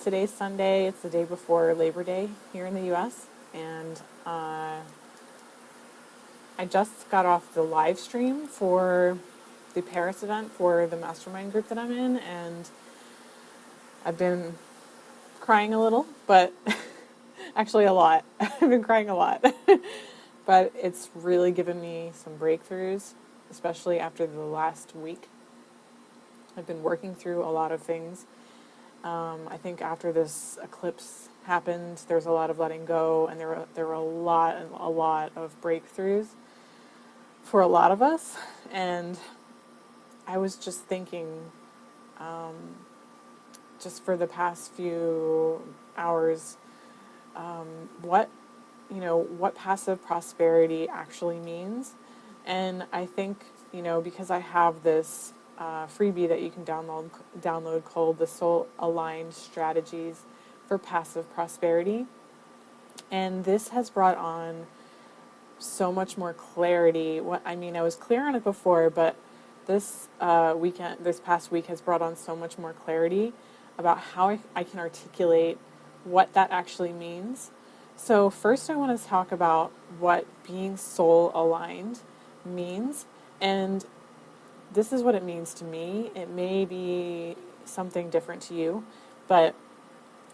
Today's Sunday. It's the day before Labor Day here in the U.S. And I just got off the live stream for the Paris event for the mastermind group that I'm in. And I've been crying a little, but actually a lot. I've been crying a lot. But it's really given me some breakthroughs, especially after the last week. I've been working through a lot of things. I think after this eclipse happened, there's a lot of letting go, and there were a lot of breakthroughs for a lot of us. And I was just thinking, just for the past few hours, what passive prosperity actually means. And I think, because I have this freebie that you can download called the Soul Aligned Strategies for Passive Prosperity. And this has brought on so much more clarity. I was clear on it before, but this past week has brought on so much more clarity about how I can articulate what that actually means. So first I want to talk about what being soul aligned means. And this is what it means to me. It may be something different to you, but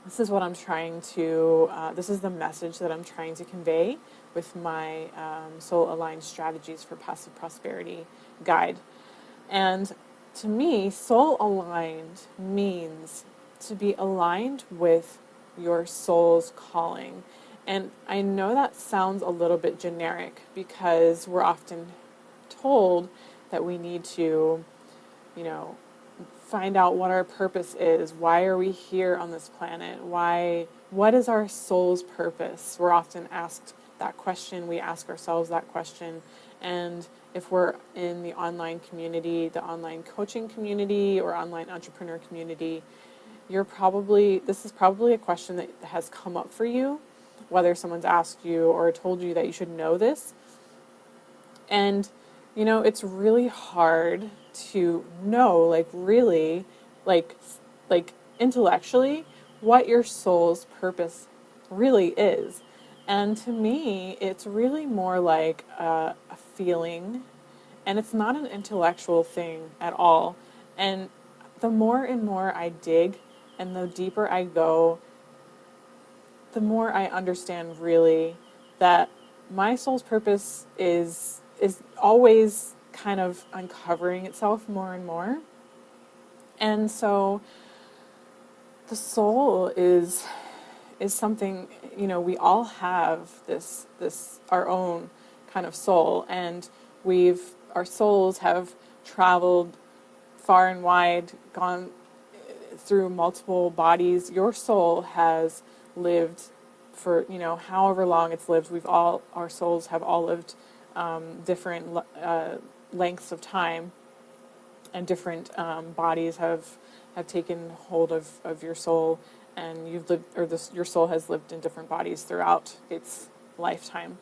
this is what I'm trying to, this is the message that I'm trying to convey with my Soul Aligned Strategies for Passive Prosperity guide. And to me, soul aligned means to be aligned with your soul's calling. And I know that sounds a little bit generic because we're often told that we need to, find out what our purpose is. Why are we here on this planet? What is our soul's purpose? We're often asked that question. We ask ourselves that question. And if we're in the online community, the online coaching community or online entrepreneur community, this is probably a question that has come up for you, whether someone's asked you or told you that you should know this. And it's really hard to know, really, intellectually, what your soul's purpose really is. And to me, it's really more like a feeling, and it's not an intellectual thing at all. And the more and more I dig, and the deeper I go, the more I understand really that my soul's purpose is always kind of uncovering itself more and more. And so the soul is something, we all have this our own kind of soul, and our souls have traveled far and wide, gone through multiple bodies. Your soul has lived for, however long it's lived. Our souls have all lived different lengths of time, and different bodies have taken hold of your soul, and your soul has lived in different bodies throughout its lifetime.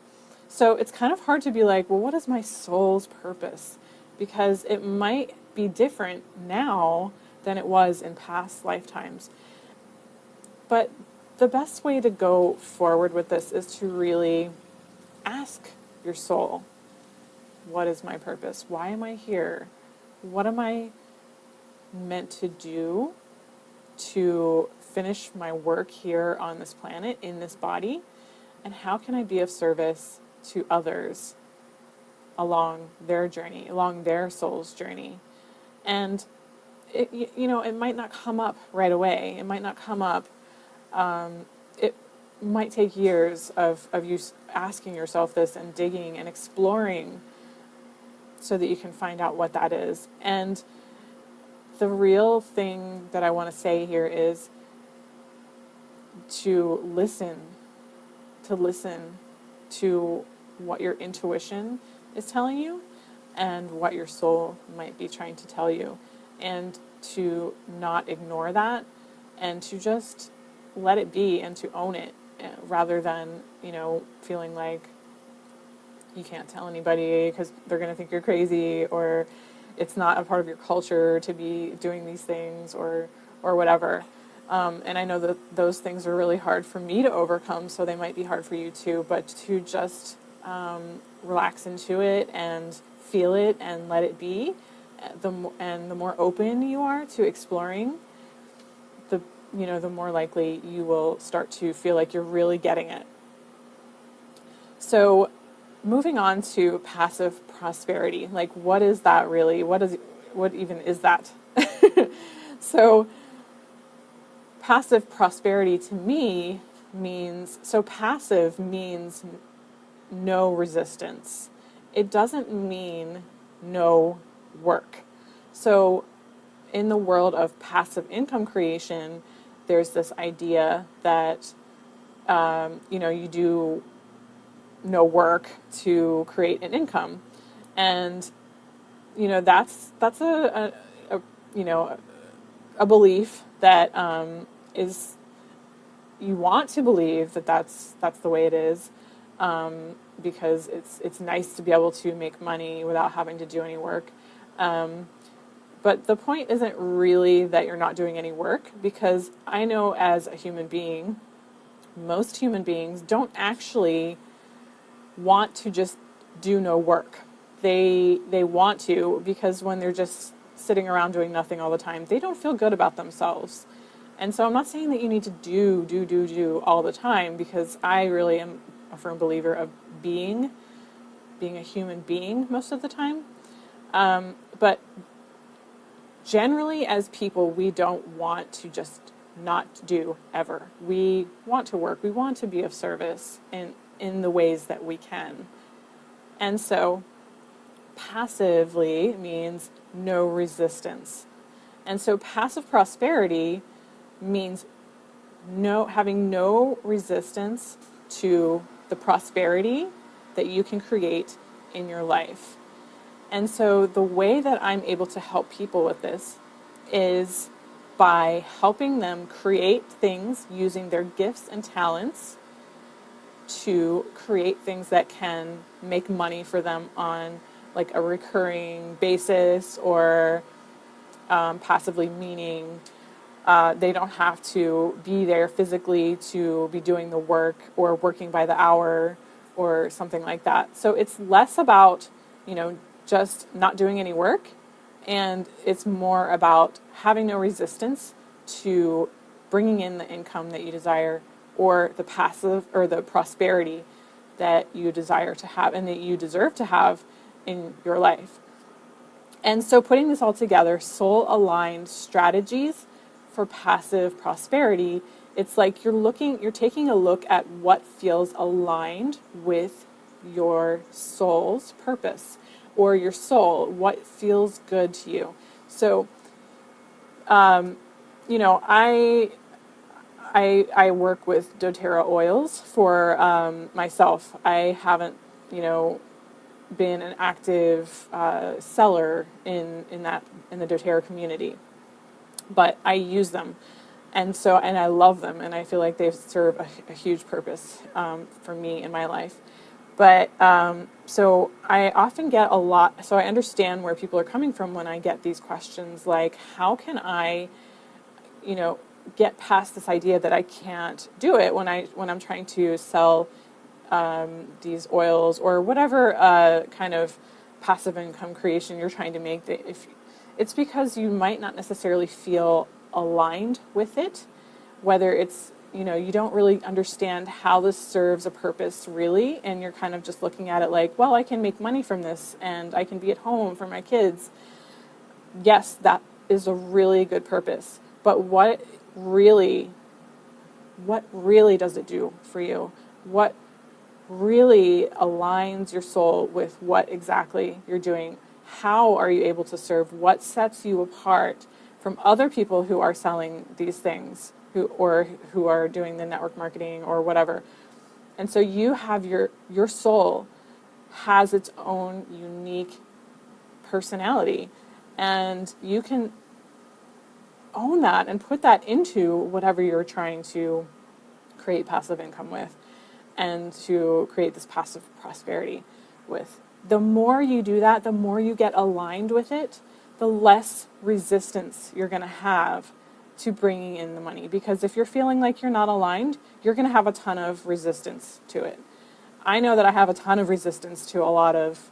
So it's kind of hard to be like, well, what is my soul's purpose? Because it might be different now than it was in past lifetimes. But the best way to go forward with this is to really ask your soul, what is my purpose? Why am I here? What am I meant to do to finish my work here on this planet, in this body? And how can I be of service to others along their journey, along their soul's journey? And it might not come up right away. It might not come up. It might take years of you asking yourself this and digging and exploring so that you can find out what that is. And the real thing that I want to say here is to listen to what your intuition is telling you and what your soul might be trying to tell you, and to not ignore that, and to just let it be and to own it, rather than, feeling like you can't tell anybody because they're going to think you're crazy, or it's not a part of your culture to be doing these things, or whatever. And I know that those things are really hard for me to overcome, so they might be hard for you too, but to just relax into it and feel it and let it be, and the more open you are to exploring, the more likely you will start to feel like you're really getting it. So moving on to passive prosperity, like what is that really? What even is that? So passive prosperity to me passive means no resistance. It doesn't mean no work. So in the world of passive income creation, there's this idea that, you do no work to create an income. And, that's a belief that is, you want to believe that that's the way it is, because it's nice to be able to make money without having to do any work. But the point isn't really that you're not doing any work, because I know as a human being, most human beings don't actually want to just do no work. They want to, because when they're just sitting around doing nothing all the time, they don't feel good about themselves. And so I'm not saying that you need to do all the time, because I really am a firm believer of being a human being most of the time. But generally, as people, we don't want to just not do ever. We want to work. We want to be of service in the ways that we can. And so passively means no resistance. And so passive prosperity means having no resistance to the prosperity that you can create in your life. And so the way that I'm able to help people with this is by helping them create things using their gifts and talents to create things that can make money for them on like a recurring basis, or passively meaning they don't have to be there physically to be doing the work or working by the hour or something like that. So it's less about, just not doing any work, and it's more about having no resistance to bringing in the income that you desire, or the passive or the prosperity that you desire to have and that you deserve to have in your life. And so putting this all together, soul-aligned strategies for passive prosperity, it's like you're taking a look at what feels aligned with your soul's purpose, or your soul, what feels good to you. So, I work with doTERRA oils for myself. I haven't, been an active seller in the doTERRA community, but I use them, and I love them, and I feel like they serve a huge purpose for me in my life. But so I often get a lot. So I understand where people are coming from when I get these questions, like, how can I, get past this idea that I can't do it when I'm trying to sell these oils or whatever kind of passive income creation you're trying to make. It's because you might not necessarily feel aligned with it, whether it's, you don't really understand how this serves a purpose really, and you're kind of just looking at it like, well, I can make money from this and I can be at home for my kids. Yes, that is a really good purpose, but what really does it do for you? What really aligns your soul with what exactly you're doing? How are you able to serve? What sets you apart from other people who are selling these things, who are doing the network marketing or whatever? And so you have your soul has its own unique personality, and you can own that and put that into whatever you're trying to create passive income with, and to create this passive prosperity with. The more you do that, the more you get aligned with it, the less resistance you're going to have to bringing in the money. Because if you're feeling like you're not aligned, you're going to have a ton of resistance to it. I know that I have a ton of resistance to a lot of,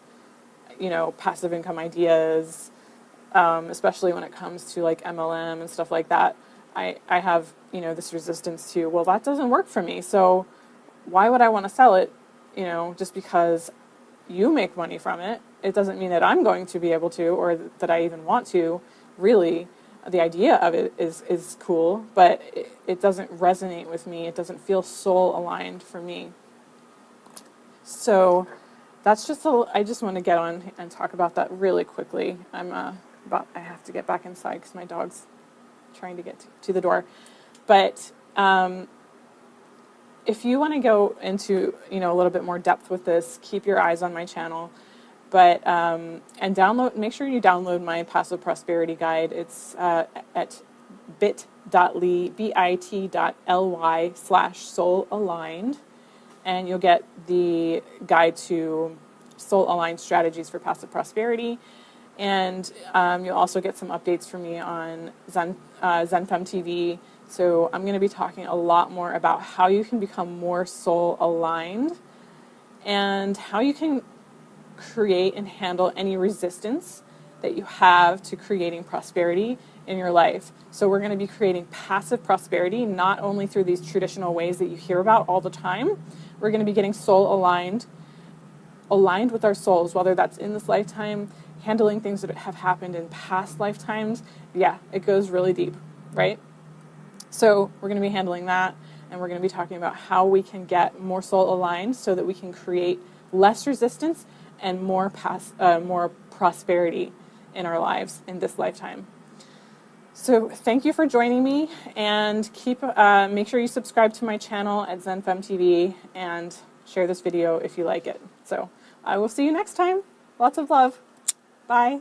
passive income ideas, especially when it comes to like MLM and stuff like that. I have, this resistance to, well, that doesn't work for me. So why would I want to sell it? Just because you make money from it, it doesn't mean that I'm going to be able to, or that I even want to. Really, the idea of it is cool, but it doesn't resonate with me. It doesn't feel soul aligned for me. So that's I just want to get on and talk about that really quickly. I have to get back inside because my dog's trying to get to the door. But if you want to go into, a little bit more depth with this, keep your eyes on my channel. But, and make sure you download my Passive Prosperity Guide. It's at bit.ly/soul-aligned. And you'll get the guide to soul-aligned strategies for passive prosperity. And you'll also get some updates from me on ZEN FEMME TV. So I'm going to be talking a lot more about how you can become more soul-aligned and how you can create and handle any resistance that you have to creating prosperity in your life. So we're going to be creating passive prosperity, not only through these traditional ways that you hear about all the time. We're going to be getting soul-aligned with our souls, whether that's in this lifetime, handling things that have happened in past lifetimes. Yeah, it goes really deep, right? So we're going to be handling that, and we're going to be talking about how we can get more soul-aligned so that we can create less resistance and more prosperity in our lives in this lifetime. So thank you for joining me, and make sure you subscribe to my channel at ZEN FEMME TV and share this video if you like it. So I will see you next time. Lots of love. Bye.